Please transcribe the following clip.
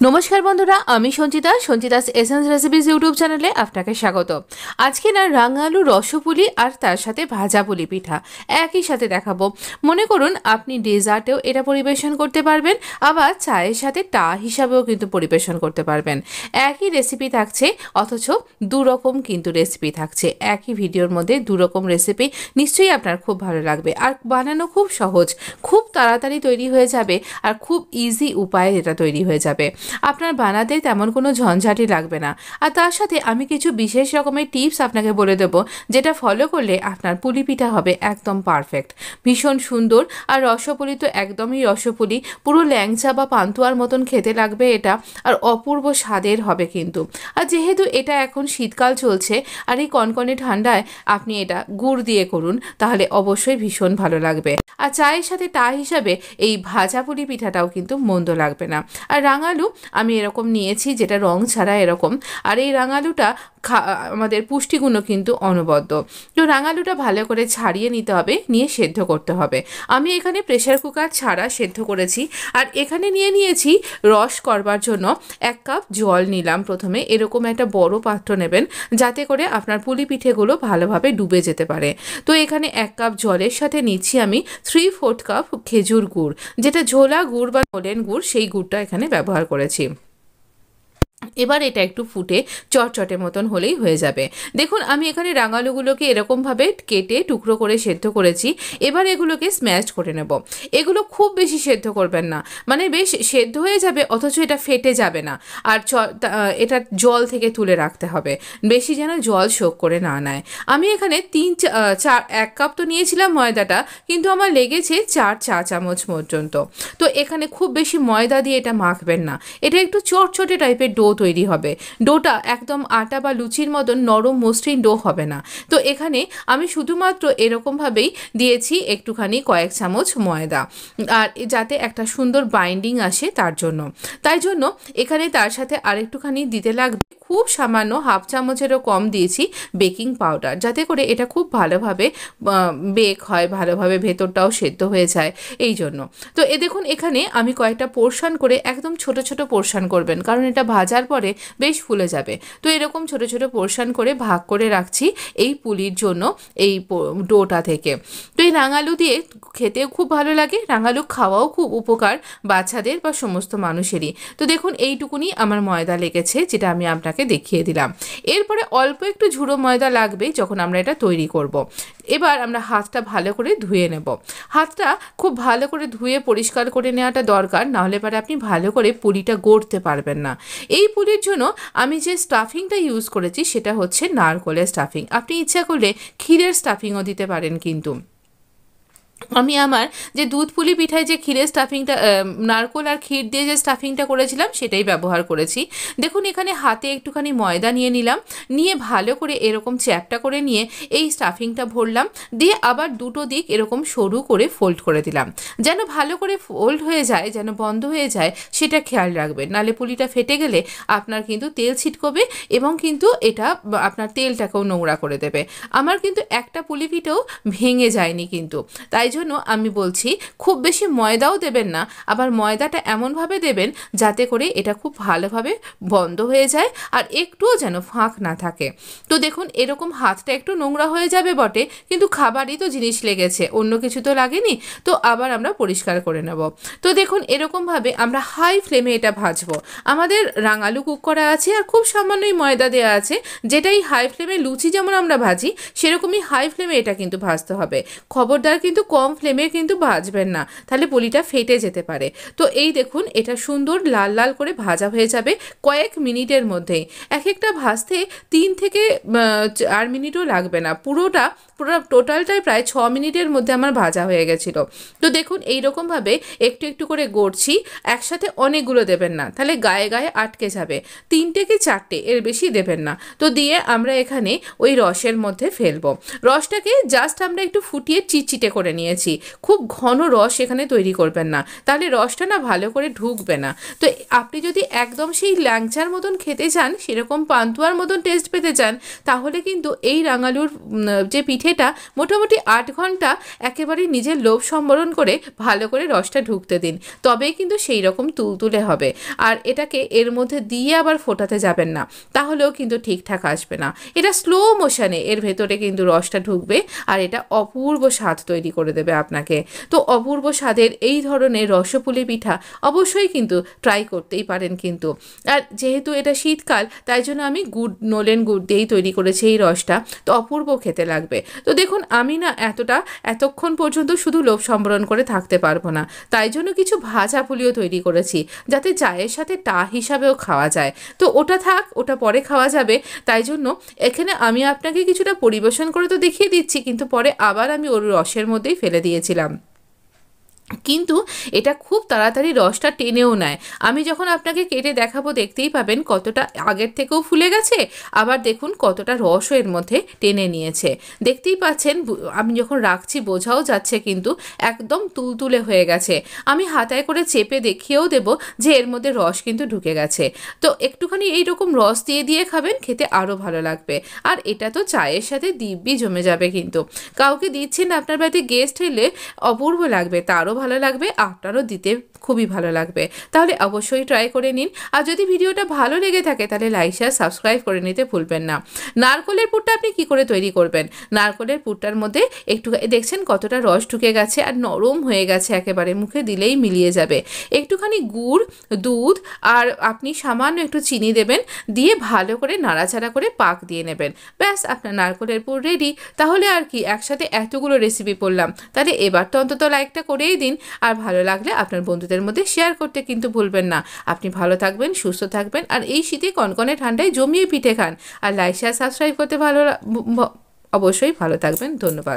নমস্কার বন্ধুরা, আমি সঞ্চিতাস এসেন্স রেসিপিস ইউটিউব চ্যানেলে আপনাকে স্বাগত। আজকে না রাঙালু রসপুলি আর তার সাথে ভাজা পুলি পিঠা একই সাথে দেখাবো। মনে করুন আপনি ডেজার্টেও এটা পরিবেশন করতে পারবেন, আবার চায়ের সাথে টা হিসাবেও কিন্তু পরিবেশন করতে পারবেন। একই রেসিপি থাকছে, অথচ দুরকম কিন্তু রেসিপি থাকছে। একই ভিডিওর মধ্যে দুরকম রেসিপি, নিশ্চয়ই আপনার খুব ভালো লাগবে। আর বানানো খুব সহজ, খুব তাড়াতাড়ি তৈরি হয়ে যাবে, আর খুব ইজি উপায়ে এটা তৈরি হয়ে যাবে। আপনার বানাতে তেমন কোনো ঝঞ্ঝাটি লাগবে না। আর তার সাথে আমি কিছু বিশেষ রকমের টিপস আপনাকে বলে দেবো, যেটা ফলো করলে আপনার পুলি পিঠা হবে একদম পারফেক্ট, ভীষণ সুন্দর। আর রসপুলি তো একদমই রসপুলি, পুরো ল্যাংচা বা পান্তুয়ার মতন খেতে লাগবে এটা, আর অপূর্ব স্বাদের হবে কিন্তু। আর যেহেতু এটা এখন শীতকাল চলছে, আর এই কনকনে ঠান্ডায় আপনি এটা গুড় দিয়ে করুন, তাহলে অবশ্যই ভীষণ ভালো লাগবে। আর চায়ের সাথে টা হিসাবে এই ভাজা পুলি পিঠাটাও কিন্তু মন্দ লাগবে না। আর রাঙালু আমি এরকম নিয়েছি, যেটা রং ছাড়া এরকম। আর এই রাঙালুটা আমাদের পুষ্টিগুণও কিন্তু অনবদ্য। তো রাঙালুটা ভালো করে ছাড়িয়ে নিতে হবে, নিয়ে সেদ্ধ করতে হবে। আমি এখানে প্রেসার কুকার ছাড়া সেদ্ধ করেছি। আর এখানে নিয়েছি রস করবার জন্য 1 কাপ জল নিলাম। প্রথমে এরকম একটা বড় পাত্র নেবেন, যাতে করে আপনার পুলি পিঠেগুলো ভালোভাবে ডুবে যেতে পারে। তো এখানে 1 কাপ জলের সাথে নিচ্ছি আমি 3/4 কাপ খেজুর গুড়, যেটা ঝোলা গুড় বা নলেন গুড়, সেই গুড়টা এখানে ব্যবহার করেছি। এবার এটা একটু ফুটে চটচটে মতন হলেই হয়ে যাবে। দেখুন আমি এখানে রাঙালুগুলোকে এরকমভাবে কেটে টুকরো করে সেদ্ধ করেছি। এবার এগুলোকে স্ম্যাশ করে নেব। এগুলো খুব বেশি সেদ্ধ করবেন না, মানে বেশ সেদ্ধ হয়ে যাবে অথচ এটা ফেটে যাবে না। আর এটা জল থেকে তুলে রাখতে হবে, বেশি যেন জল শোক করে না নেয়। আমি এখানে 1 কাপ তো নিয়েছিলাম ময়দাটা, কিন্তু আমার লেগেছে 4 চা চামচ পর্যন্ত। তো এখানে খুব বেশি ময়দা দিয়ে এটা মাখবেন না, এটা একটু চটচটে টাইপের ডো তৈরি হবে। ডোটা একদম আটা বা লুচির মতন নরম মসৃণ ডো হবে না। তো এখানে আমি শুধুমাত্র এরকমভাবেই দিয়েছি একটুখানি কয়েক চামচ ময়দা, আর যাতে একটা সুন্দর বাইন্ডিং আসে তার জন্য। তাই জন্য এখানে তার সাথে আরেকটুখানি দিতে লাগবে, খুব সামান্য 1/2 চামচেরও কম দিয়েছি বেকিং পাউডার, যাতে করে এটা খুব ভালোভাবে বেক হয়, ভালোভাবে ভেতরটাও সেদ্ধ হয়ে যায় এই জন্য। তো দেখুন এখানে আমি কয়েকটা পোর্শন করে, একদম ছোট ছোট পোর্শন করবেন, কারণ এটা ভাজার পরে বেশ ফুলে যাবে। তো এরকম ছোট ছোট পোর্শন করে ভাগ করে রাখছি এই পুলির জন্য, এই ডোটা থেকে। তো এই রাঙালু দিয়ে খেতেও খুব ভালো লাগে, রাঙালু খাওয়াও খুব উপকার বাচ্চাদের বা সমস্ত মানুষেরই। তো দেখুন এইটুকুনি আমার ময়দা লেগেছে, যেটা আমি আপনাকে দেখিয়ে দিলাম। এরপরে অল্প একটু ঝুড়ো ময়দা লাগবে যখন আমরা এটা তৈরি করব। এবার আমরা হাতটা ভালো করে ধুয়ে নেব। হাতটা খুব ভালো করে ধুয়ে পরিষ্কার করে নেওয়াটা দরকার, নাহলে পরে আপনি ভালো করে পুলিটা গড়তে পারবেন না। এই পুলির জন্য আমি যে স্টাফিংটা ইউজ করেছি সেটা হচ্ছে নারকোলের স্টাফিং। আপনি ইচ্ছা করলে ক্ষীরের স্টাফিংও দিতে পারেন কিন্তু। আমি আমার যে দুধ পুলি পিঠায় যে ক্ষীরের স্টাফিংটা, নারকোল আর ক্ষীর দিয়ে যে স্টাফিংটা করেছিলাম, সেটাই ব্যবহার করেছি। দেখুন এখানে হাতে একটুখানি ময়দা নিয়ে নিলাম, নিয়ে ভালো করে এরকম চ্যাপটা করে নিয়ে এই স্টাফিংটা ভরলাম, দিয়ে আবার দুটো দিক এরকম সরু করে ফোল্ড করে দিলাম, যেন ভালো করে ফোল্ড হয়ে যায়, যেন বন্ধ হয়ে যায়, সেটা খেয়াল রাখবেন। নালে পুলিটা ফেটে গেলে আপনার কিন্তু তেল ছিটকবে, এবং কিন্তু এটা আপনার তেলটাকেও নোংরা করে দেবে। আমার কিন্তু একটা পুলি পিঠেও ভেঙে যায়নি কিন্তু। তাই জন্য আমি বলছি খুব বেশি ময়দাও দেবেন না, আবার ময়দাটা এমনভাবে দেবেন যাতে করে এটা খুব ভালোভাবে বন্ধ হয়ে যায়, আর একটুও যেন ফাঁক না থাকে। তো দেখুন এরকম হাতটা একটু নোংরা হয়ে যাবে বটে, কিন্তু খাবারই তো জিনিস লেগেছে, অন্য কিছু তো লাগেনি। তো আবার আমরা পরিষ্কার করে নেব। তো দেখুন এরকমভাবে আমরা হাই ফ্লেমে এটা ভাজবো। আমাদের রাঙালু কুক করা আছে, আর খুব সামান্যই ময়দা দেওয়া আছে, যেটাই হাই ফ্লেমে লুচি যেমন আমরা ভাজি, সেরকমই হাই ফ্লেমে এটা কিন্তু ভাজতে হবে। খবরদার কিন্তু কম ফ্লেমে কিন্তু ভাজবেন না, তাহলে পুলিটা ফেটে যেতে পারে। তো এই দেখুন এটা সুন্দর লাল লাল করে ভাজা হয়ে যাবে কয়েক মিনিটের মধ্যেই। একটা ভাজতে 3 থেকে 4 মিনিটও লাগবে না, পুরো টোটালটাই প্রায় 6 মিনিটের মধ্যে আমার ভাজা হয়ে গেছিলো। তো দেখুন এইরকমভাবে একটু একটু করে গড়ছি, একসাথে অনেকগুলো দেবেন না, তাহলে গায়ে গায়ে আটকে যাবে। 3টে কি 4টে, এর বেশি দেবেন না। তো দিয়ে আমরা এখানে ওই রসের মধ্যে ফেলবো। রসটাকে জাস্ট আমরা একটু ফুটিয়ে চিটচিটে করে নিয়েছি। নিয়েছি। খুব ঘন রস এখানে তৈরি করবেন না, তাহলে রসটা না ভালো করে ঢুকবে না। তো আপনি যদি একদম সেই ল্যাংচার মতন খেতে চান, সেরকম পান্তুয়ার মতন টেস্ট পেতে চান, তাহলে কিন্তু এই রাঙালুর যে পিঠেটা মোটামুটি 8 ঘন্টা একেবারে নিজের লোভ সম্বরণ করে ভালো করে রসটা ঢুকতে দিন, তবেই কিন্তু সেই রকম তুলতুলে হবে। আর এটাকে এর মধ্যে দিয়ে আবার ফোটাতে যাবেন না, তাহলেও কিন্তু ঠিকঠাক আসবে না। এটা স্লো মোশনে এর ভেতরে কিন্তু রসটা ঢুকবে, আর এটা অপূর্ব স্বাদ তৈরি করে দেবে আপনাকে। তো অপূর্ব স্বাদের এই ধরনের রসপুলি পিঠা অবশ্যই কিন্তু ট্রাই করতেই পারেন কিন্তু। আর যেহেতু এটা শীতকাল, তাই জন্য আমি গুড়, নলেন গুড় দিয়েই তৈরি করেছি এই রসটা, তো অপূর্ব খেতে লাগবে। তো দেখুন, আমি না এতক্ষণ পর্যন্ত শুধু লোভ সম্বরণ করে থাকতে পারবো না, তাই জন্য কিছু ভাজা পুলিও তৈরি করেছি, যাতে চায়ের সাথে টা হিসাবেও খাওয়া যায়। তো ওটা থাক, ওটা পরে খাওয়া যাবে। তাই জন্য এখানে আমি আপনাকে কিছুটা পরিবেশন করে তো দেখিয়ে দিচ্ছি, কিন্তু পরে আবার আমি ওর রসের মধ্যেই ফেলে দিয়েছিলাম। কিন্তু এটা খুব তাড়াতাড়ি রসটা টেনেও নেয়। আমি যখন আপনাকে কেটে দেখাবো, দেখতেই পাবেন কতটা আগের থেকেও ফুলে গেছে, আবার দেখুন কতটা রসও এর মধ্যে টেনে নিয়েছে। দেখতেই পাচ্ছেন, আমি যখন রাখছি বোঝাও যাচ্ছে কিন্তু একদম তুলতুলে হয়ে গেছে। আমি হাতায় করে চেপে দেখিয়েও দেব যে এর মধ্যে রস কিন্তু ঢুকে গেছে। তো একটুখানি এইরকম রস দিয়ে দিয়ে খাবেন, খেতে আরও ভালো লাগবে। আর এটা তো চায়ের সাথে দিব্যি জমে যাবে কিন্তু। কাউকে দিচ্ছেন, আপনার বাড়িতে গেস্ট এলে অপূর্ব লাগবে, তারও ভালো লাগবে, আপনারও দিতে খুবই ভালো লাগবে। তাহলে অবশ্যই ট্রাই করে নিন। আর যদি ভিডিওটা ভালো লেগে থাকে, তাহলে লাইক, শেয়ার, সাবস্ক্রাইব করে নিতে ভুলবেন না। নারকলের পুরটা আপনি কি করে তৈরি করবেন? নারকলের পুরটার মধ্যে একটু দেখছেন কতটা রস ঢুকে গেছে আর নরম হয়ে গেছে, একেবারে মুখে দিলেই মিলিয়ে যাবে। একটুখানি গুড়, দুধ আর আপনি সামান্য একটু চিনি দেবেন, দিয়ে ভালো করে নাড়াচাড়া করে পাক দিয়ে নেবেন। ব্যাস, আপনার নারকলের পুর রেডি। তাহলে আর কি, একসাথে এতগুলো রেসিপি পড়লাম, তাহলে এবার তো অন্তত লাইকটা করেই দিন। আর ভালো লাগলে আপনার বন্ধুদের মধ্যে শেয়ার করতে কিন্তু ভুলবেন না। আপনি ভালো থাকবেন, সুস্থ থাকবেন, আর এই শীতে কনকনে ঠান্ডায় জমিয়ে পিঠে খান। আর লাইক, শেয়ার, সাবস্ক্রাইব করতে অবশ্যই ভালো থাকবেন। ধন্যবাদ।